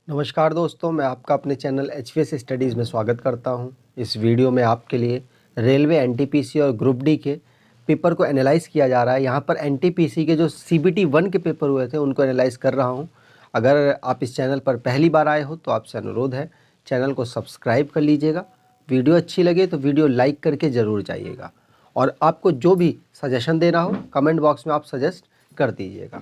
नमस्कार दोस्तों, मैं आपका अपने चैनल HVS स्टडीज़ में स्वागत करता हूं। इस वीडियो में आपके लिए रेलवे एनटीपीसी और ग्रुप डी के पेपर को एनालाइज़ किया जा रहा है। यहां पर एनटीपीसी के जो CBT 1 के पेपर हुए थे उनको एनालाइज़ कर रहा हूं। अगर आप इस चैनल पर पहली बार आए हो तो आपसे अनुरोध है, चैनल को सब्सक्राइब कर लीजिएगा। वीडियो अच्छी लगे तो वीडियो लाइक करके ज़रूर जाइएगा और आपको जो भी सजेशन देना हो कमेंट बॉक्स में आप सजेस्ट कर दीजिएगा।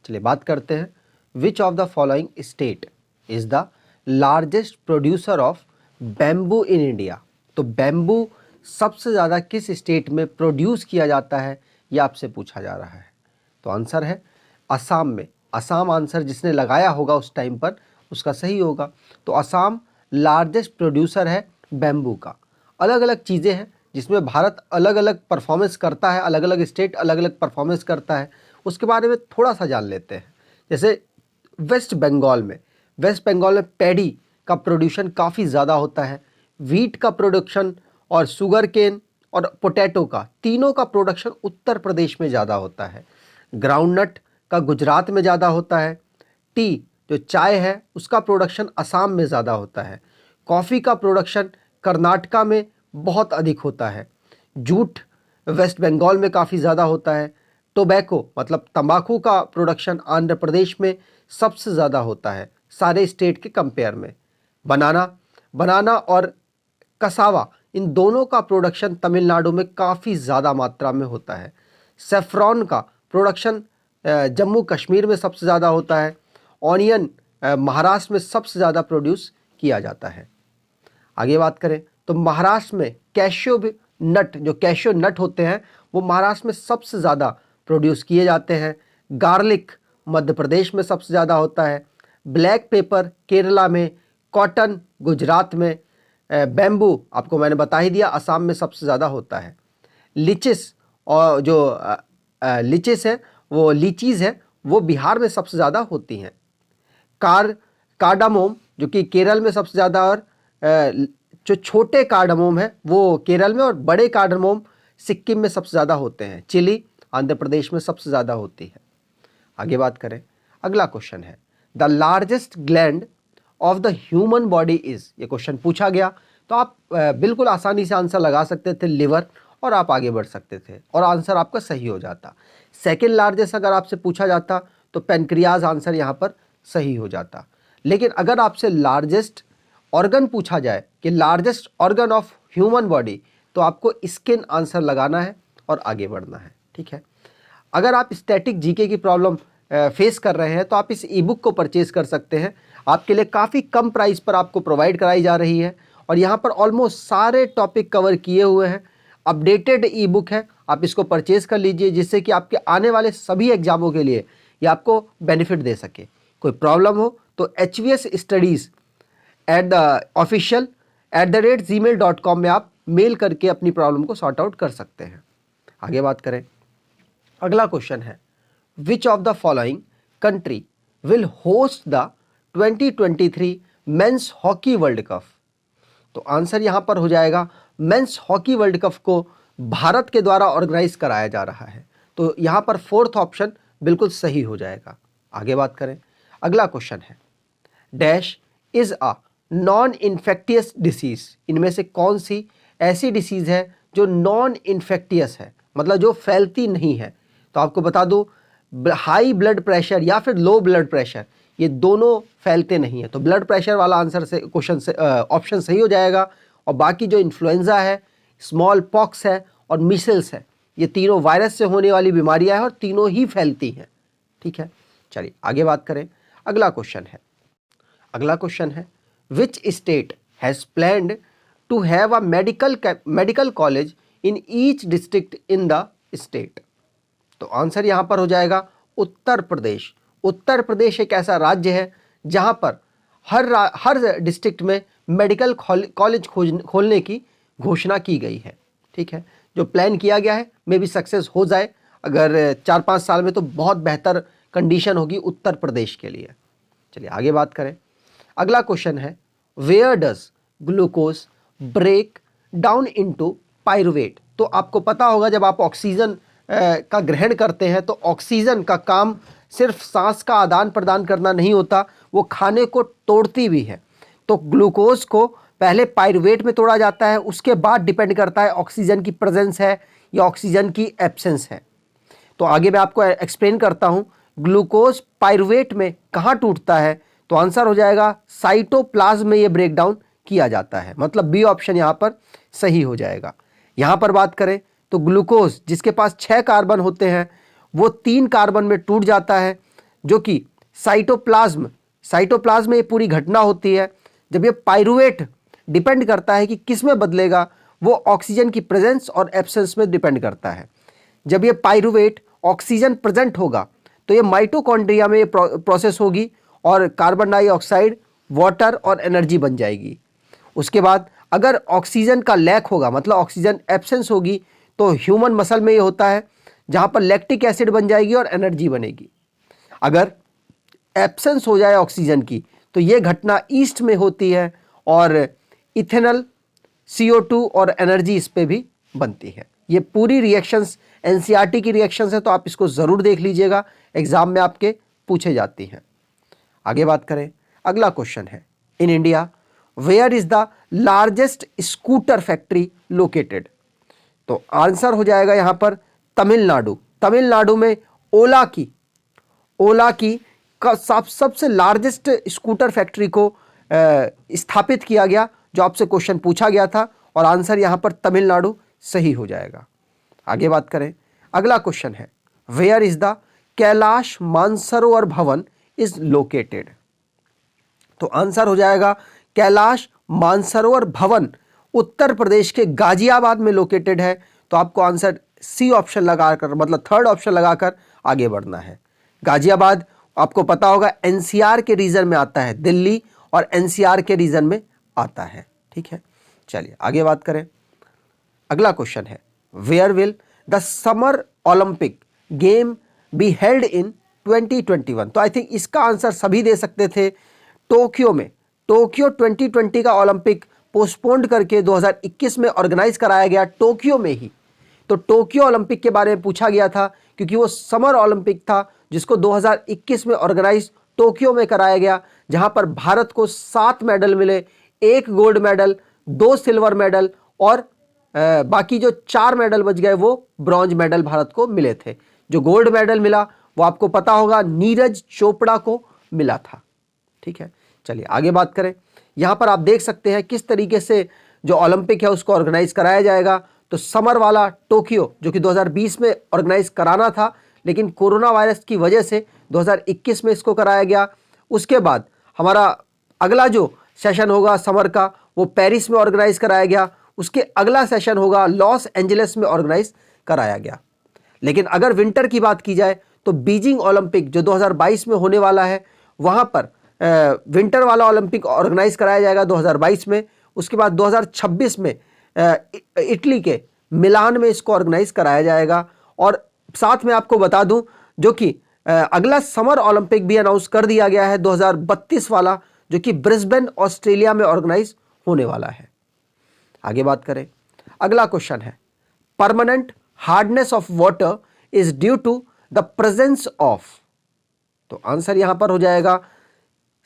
चलिए बात करते हैं। Which of the following state is the largest producer of bamboo in India. तो बैम्बू सबसे ज़्यादा किस स्टेट में प्रोड्यूस किया जाता है, यह आपसे पूछा जा रहा है। तो आंसर है असम में। असम आंसर जिसने लगाया होगा उस टाइम पर उसका सही होगा। तो असम लार्जेस्ट प्रोड्यूसर है बैम्बू का। अलग अलग चीज़ें हैं जिसमें भारत अलग अलग परफॉर्मेंस करता है, अलग अलग स्टेट अलग अलग परफॉर्मेंस करता है, उसके बारे में थोड़ा सा जान लेते हैं। जैसे वेस्ट बंगाल में पैडी का प्रोडक्शन काफ़ी ज़्यादा होता है। वीट का प्रोडक्शन और शुगर केन और पोटैटो का तीनों का प्रोडक्शन उत्तर प्रदेश में ज़्यादा होता है। ग्राउंडनट का गुजरात में ज़्यादा होता है। टी जो चाय है उसका प्रोडक्शन असम में ज़्यादा होता है। कॉफ़ी का प्रोडक्शन कर्नाटका में बहुत अधिक होता है। जूट वेस्ट बंगाल में काफ़ी ज़्यादा होता है। टोबैको मतलब तंबाकू का प्रोडक्शन आंध्र प्रदेश में सबसे ज़्यादा होता है सारे स्टेट के कंपेयर में। बनाना और कसावा इन दोनों का प्रोडक्शन तमिलनाडु में काफ़ी ज़्यादा मात्रा में होता है। सेफ्रॉन का प्रोडक्शन जम्मू कश्मीर में सबसे ज़्यादा होता है। ऑनियन महाराष्ट्र में सबसे ज़्यादा प्रोड्यूस किया जाता है। आगे बात करें तो महाराष्ट्र में कैशियो नट होते हैं वो महाराष्ट्र में सबसे ज़्यादा प्रोड्यूस किए जाते हैं। गार्लिक मध्य प्रदेश में सबसे ज़्यादा होता है। ब्लैक पेपर केरला में, कॉटन गुजरात में, बैम्बू आपको मैंने बता ही दिया असम में सबसे ज़्यादा होता है। लिचिस और जो लिचिस है वो लीचीज़ है वो बिहार में सबसे ज़्यादा होती हैं। कार्डामोम जो कि केरल में सबसे ज़्यादा और जो छोटे कार्डामोम है वो केरल में और बड़े कार्डामोम सिक्किम में सबसे ज़्यादा होते हैं। चिली आंध्र प्रदेश में सबसे ज़्यादा होती है। आगे बात करें, अगला क्वेश्चन है the largest gland of the human body is. ये क्वेश्चन पूछा गया तो आप बिल्कुल आसानी से आंसर लगा सकते थे लिवर और आप आगे बढ़ सकते थे और आंसर आपका सही हो जाता। सेकेंड लार्जेस्ट अगर आपसे पूछा जाता तो पेनक्रियाज आंसर यहाँ पर सही हो जाता। लेकिन अगर आपसे लार्जेस्ट ऑर्गन पूछा जाए कि largest organ of human body तो आपको स्किन आंसर लगाना है और आगे बढ़ना है। ठीक है, अगर आप स्टैटिक जीके की प्रॉब्लम फेस कर रहे हैं तो आप इस ई बुक को परचेज कर सकते हैं। आपके लिए काफ़ी कम प्राइस पर आपको प्रोवाइड कराई जा रही है और यहाँ पर ऑलमोस्ट सारे टॉपिक कवर किए हुए हैं। अपडेटेड ई बुक है, आप इसको परचेज कर लीजिए जिससे कि आपके आने वाले सभी एग्जामों के लिए ये आपको बेनिफिट दे सके। कोई प्रॉब्लम हो तो HVS स्टडीज़ @official@gmail.com में आप मेल करके अपनी प्रॉब्लम को सॉर्ट आउट कर सकते हैं। आगे बात करें, अगला क्वेश्चन है which of the following country will host the 2023 men's hockey world cup. तो आंसर यहां पर हो जाएगा मेंस हॉकी वर्ल्ड कप को भारत के द्वारा ऑर्गेनाइज कराया जा रहा है। तो यहां पर फोर्थ ऑप्शन बिल्कुल सही हो जाएगा। आगे बात करें, अगला क्वेश्चन है dash is a non infectious disease. इनमें से कौन सी ऐसी डिसीज है जो नॉन इन्फेक्टियस है, मतलब जो फैलती नहीं है। तो आपको बता दूं हाई ब्लड प्रेशर या फिर लो ब्लड प्रेशर ये दोनों फैलते नहीं है। तो ब्लड प्रेशर वाला आंसर से क्वेश्चन से ऑप्शन सही हो जाएगा। और बाकी जो इन्फ्लुएंजा है, स्मॉल पॉक्स है और मीसल्स है ये तीनों वायरस से होने वाली बीमारियां हैं और तीनों ही फैलती हैं। ठीक है, चलिए आगे बात करें, अगला क्वेश्चन है which state has planned to have a medical college in each district in the state. तो आंसर यहां पर हो जाएगा उत्तर प्रदेश। उत्तर प्रदेश एक ऐसा राज्य है जहां पर हर डिस्ट्रिक्ट में मेडिकल कॉलेज खोलने की घोषणा की गई है। ठीक है, जो प्लान किया गया है मे भी सक्सेस हो जाए। अगर 4-5 साल में तो बहुत बेहतर कंडीशन होगी उत्तर प्रदेश के लिए। चलिए आगे बात करें, अगला क्वेश्चन है where does glucose break down into pyruvate. तो आपको पता होगा जब आप ऑक्सीजन का ग्रहण करते हैं तो ऑक्सीजन का काम सिर्फ सांस का आदान प्रदान करना नहीं होता, वो खाने को तोड़ती भी है। तो ग्लूकोज को पहले पाइरूवेट में तोड़ा जाता है, उसके बाद डिपेंड करता है ऑक्सीजन की प्रेजेंस है या ऑक्सीजन की एब्सेंस है। तो आगे मैं आपको एक्सप्लेन करता हूं ग्लूकोज पाइरूवेट में कहाँ टूटता है। तो आंसर हो जाएगा साइटोप्लाज्म में ये ब्रेक डाउन किया जाता है, मतलब बी ऑप्शन यहाँ पर सही हो जाएगा। यहाँ पर बात करें तो ग्लूकोज जिसके पास 6 कार्बन होते हैं वो 3 कार्बन में टूट जाता है, जो कि साइटोप्लाज्म में ये पूरी घटना होती है। जब ये पाइरूवेट डिपेंड करता है कि किस में बदलेगा, वो ऑक्सीजन की प्रेजेंस और एब्सेंस में डिपेंड करता है। जब ये पाइरूवेट ऑक्सीजन प्रेजेंट होगा तो ये माइटोकॉन्ड्रिया में ये प्रोसेस होगी और कार्बन डाइऑक्साइड, वाटर और एनर्जी बन जाएगी। उसके बाद अगर ऑक्सीजन का लैक होगा, मतलब ऑक्सीजन एब्सेंस होगी, तो ह्यूमन मसल में ये होता है जहाँ पर लैक्टिक एसिड बन जाएगी और एनर्जी बनेगी। अगर एब्सेंस हो जाए ऑक्सीजन की तो ये घटना ईस्ट में होती है और इथेनॉल, CO2 और एनर्जी इस पे भी बनती है। ये पूरी रिएक्शंस एनसीईआरटी की रिएक्शंस है, तो आप इसको ज़रूर देख लीजिएगा, एग्जाम में आपके पूछे जाती हैं। आगे बात करें, अगला क्वेश्चन है in India where is the largest scooter factory located. तो आंसर हो जाएगा यहाँ पर तमिलनाडु। तमिलनाडु में ओला की सबसे लार्जेस्ट स्कूटर फैक्ट्री को स्थापित किया गया, जो आपसे क्वेश्चन पूछा गया था, और आंसर यहाँ पर तमिलनाडु सही हो जाएगा। आगे बात करें, अगला क्वेश्चन है where is the Kailash Mansarovar Bhavan is located. तो आंसर हो जाएगा कैलाश मानसरोवर भवन उत्तर प्रदेश के गाजियाबाद में लोकेटेड है। तो आपको आंसर सी ऑप्शन लगाकर, मतलब थर्ड ऑप्शन लगाकर आगे बढ़ना है। गाजियाबाद आपको पता होगा एनसीआर के रीजन में आता है, दिल्ली और एनसीआर के रीजन में आता है। ठीक है, चलिए आगे बात करें। अगला क्वेश्चन है where will the summer Olympic game be held in 2021। तो आई थिंक इसका आंसर सभी दे सकते थे। टोक्यो में, टोक्यो 2020 का ओलंपिक पोस्टपोन्ड करके 2021 में ऑर्गेनाइज कराया गया, टोक्यो में ही। तो टोक्यो ओलंपिक के बारे में पूछा गया था क्योंकि वो समर ओलंपिक था जिसको 2021 में ऑर्गेनाइज टोक्यो में कराया गया, जहां पर भारत को 7 मेडल मिले, 1 गोल्ड मेडल, 2 सिल्वर मेडल और बाकी जो 4 मेडल बच गए वो ब्रॉन्ज मेडल भारत को मिले थे। जो गोल्ड मेडल मिला वो आपको पता होगा नीरज चोपड़ा को मिला था। ठीक है, चलिए आगे बात करें। यहां पर आप देख सकते हैं किस तरीके से जो ओलंपिक है उसको ऑर्गेनाइज कराया जाएगा। तो समर वाला टोक्यो जो कि 2020 में ऑर्गेनाइज कराना था, लेकिन कोरोना वायरस की वजह से 2021 में इसको कराया गया। उसके बाद हमारा अगला जो सेशन होगा समर का वो पेरिस में ऑर्गेनाइज कराया गया। उसके अगला सेशन होगा लॉस एंजलिस में ऑर्गेनाइज कराया गया। लेकिन अगर विंटर की बात की जाए तो बीजिंग ओलंपिक जो 2022 में होने वाला है, वहां पर विंटर वाला ओलंपिक ऑर्गेनाइज कराया जाएगा 2022 में। उसके बाद 2026 में इटली के मिलान में इसको ऑर्गेनाइज कराया जाएगा। और साथ में आपको बता दूं जो कि अगला समर ओलंपिक भी अनाउंस कर दिया गया है 2032 वाला, जो कि ब्रिस्बेन ऑस्ट्रेलिया में ऑर्गेनाइज होने वाला है। आगे बात करें, अगला क्वेश्चन है permanent hardness of water is due to the presence of. तो आंसर यहां पर हो जाएगा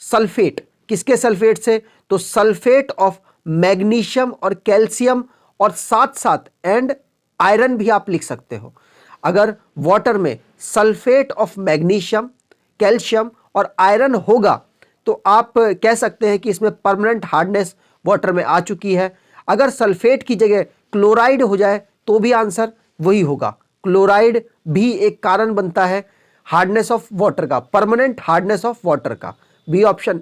सल्फेट। किसके सल्फेट से? तो सल्फेट ऑफ मैग्नीशियम और कैल्शियम और साथ साथ एंड आयरन भी आप लिख सकते हो। अगर वाटर में सल्फेट ऑफ मैग्नीशियम, कैल्शियम और आयरन होगा तो आप कह सकते हैं कि इसमें परमानेंट हार्डनेस वाटर में आ चुकी है। अगर सल्फेट की जगह क्लोराइड हो जाए तो भी आंसर वही होगा। क्लोराइड भी एक कारण बनता है हार्डनेस ऑफ वाटर का, परमानेंट हार्डनेस ऑफ वाटर का। बी ऑप्शन,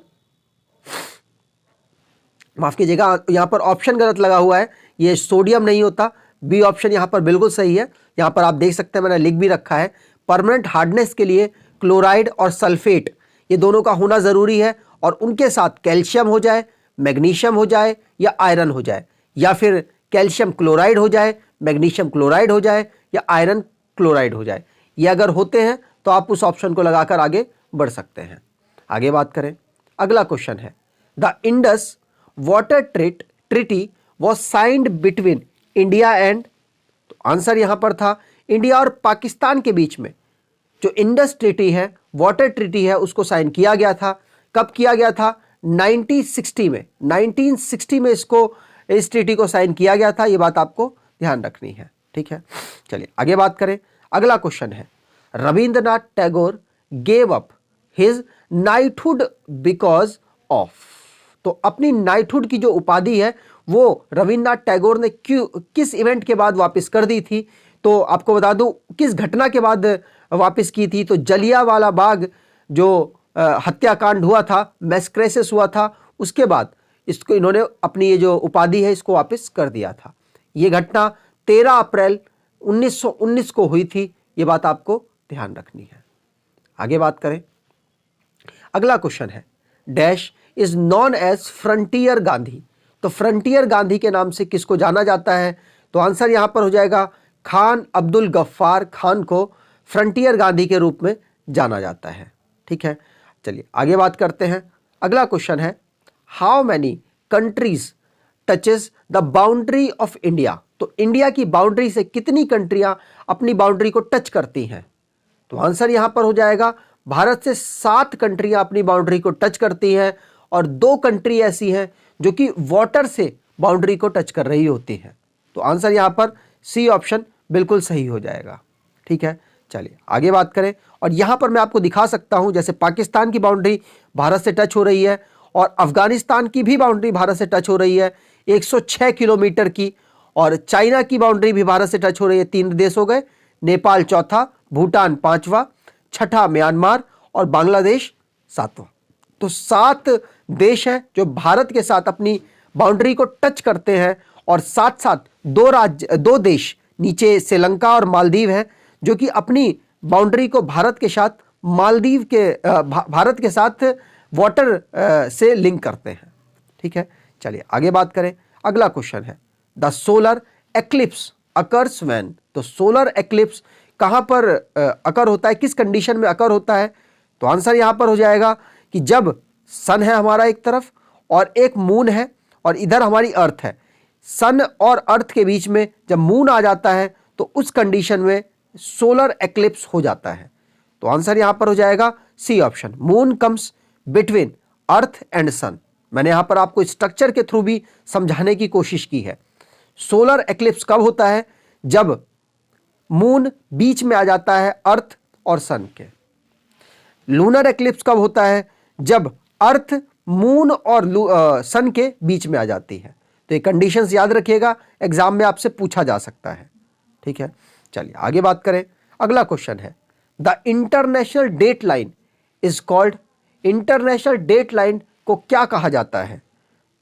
माफ कीजिएगा यहां पर ऑप्शन गलत लगा हुआ है, ये सोडियम नहीं होता। बी ऑप्शन यहां पर बिल्कुल सही है। यहां पर आप देख सकते हैं मैंने लिख भी रखा है, परमानेंट हार्डनेस के लिए क्लोराइड और सल्फेट ये दोनों का होना जरूरी है, और उनके साथ कैल्शियम हो जाए, मैग्नीशियम हो जाए या आयरन हो जाए, या फिर कैल्शियम क्लोराइड हो जाए, मैग्नीशियम क्लोराइड हो जाए या आयरन क्लोराइड हो जाए। ये अगर होते हैं तो आप उस ऑप्शन को लगाकर आगे बढ़ सकते हैं। आगे बात करें, अगला क्वेश्चन है the Indus water treaty was signed between India and. तो आंसर यहां पर था इंडिया और पाकिस्तान के बीच में जो इंडस ट्रीटी है, वाटर ट्रीटी है, उसको साइन किया गया था। कब किया गया था? 1960 में। 1960 में इस ट्रीटी को साइन किया गया था। ये बात आपको ध्यान रखनी है, ठीक है। चलिए आगे बात करें। अगला क्वेश्चन है, Rabindranath Tagore gave up his knighthood because of. तो अपनी नाइटहुड की जो उपाधि है वो रविंद्रनाथ टैगोर ने किस इवेंट के बाद वापस कर दी थी? तो आपको बता दूं किस घटना के बाद वापस की थी। तो जलियांवाला बाग जो हत्याकांड हुआ था, मैस्क्रेसिस हुआ था, उसके बाद इसको इन्होंने अपनी ये जो उपाधि है इसको वापस कर दिया था। ये घटना 13 अप्रैल 1919 को हुई थी। ये बात आपको ध्यान रखनी है। आगे बात करें। अगला क्वेश्चन है, dash is known as Frontier Gandhi. तो फ्रंटियर गांधी के नाम से किसको जाना जाता है? तो आंसर यहां पर हो जाएगा खान अब्दुल गफ्फार खान को फ्रंटियर गांधी के रूप में जाना जाता है, ठीक है। चलिए आगे बात करते हैं। अगला क्वेश्चन है, how many countries touches the boundary of India. तो इंडिया की बाउंड्री से कितनी कंट्रियां अपनी बाउंड्री को टच करती हैं? तो आंसर यहां पर हो जाएगा भारत से 7 कंट्रियां अपनी बाउंड्री को टच करती हैं और 2 कंट्री ऐसी हैं जो कि वाटर से बाउंड्री को टच कर रही होती है। तो आंसर यहां पर सी ऑप्शन बिल्कुल सही हो जाएगा, ठीक है। चलिए आगे बात करें। और यहां पर मैं आपको दिखा सकता हूं, जैसे पाकिस्तान की बाउंड्री भारत से टच हो रही है और अफगानिस्तान की भी बाउंड्री भारत से टच हो रही है 106 किलोमीटर की, और चाइना की बाउंड्री भी भारत से टच हो रही है। 3 देश हो गए, नेपाल चौथा, भूटान 5वां, छठा म्यांमार और बांग्लादेश 7वां। तो 7 देश हैं जो भारत के साथ अपनी बाउंड्री को टच करते हैं, और साथ साथ 2 देश नीचे श्रीलंका और मालदीव हैं जो कि अपनी बाउंड्री को भारत के साथ वाटर से लिंक करते हैं, ठीक है। चलिए आगे बात करें। अगला क्वेश्चन है, the solar eclipse occurs when. तो सोलर एक्लिप्स कहां पर अकर होता है, किस कंडीशन में अकर होता है? तो आंसर यहां पर हो जाएगा कि जब सन है हमारा एक तरफ और एक मून है और इधर हमारी अर्थ है। सन और अर्थ के बीच में जब मून आ जाता है तो उस कंडीशन में सोलर एक्लिप्स हो जाता है। तो आंसर यहां पर हो जाएगा C option, moon comes between earth and sun. मैंने यहां पर आपको स्ट्रक्चर के थ्रू भी समझाने की कोशिश की है। सोलर एक्लिप्स कब होता है? जब मून बीच में आ जाता है अर्थ और सन के। लूनर एक्लिप्स कब होता है? जब अर्थ मून और सन के बीच में आ जाती है। तो ये कंडीशंस याद रखिएगा, एग्जाम में आपसे पूछा जा सकता है, ठीक है। चलिए आगे बात करें। अगला क्वेश्चन है, the international date line is called. International date line को क्या कहा जाता है?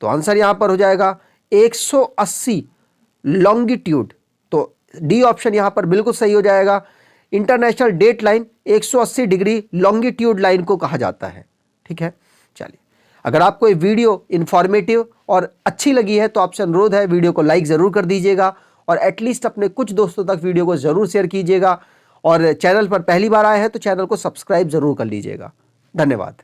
तो आंसर यहां पर हो जाएगा 180 लॉन्गिट्यूड। तो डी ऑप्शन यहां पर बिल्कुल सही हो जाएगा। International date line 180 degree longitude line को कहा जाता है, ठीक है। चलिए, अगर आपको ये वीडियो इंफॉर्मेटिव और अच्छी लगी है तो आपसे अनुरोध है वीडियो को लाइक ज़रूर कर दीजिएगा और एटलीस्ट अपने कुछ दोस्तों तक वीडियो को ज़रूर शेयर कीजिएगा, और चैनल पर पहली बार आए हैं तो चैनल को सब्सक्राइब ज़रूर कर लीजिएगा। धन्यवाद।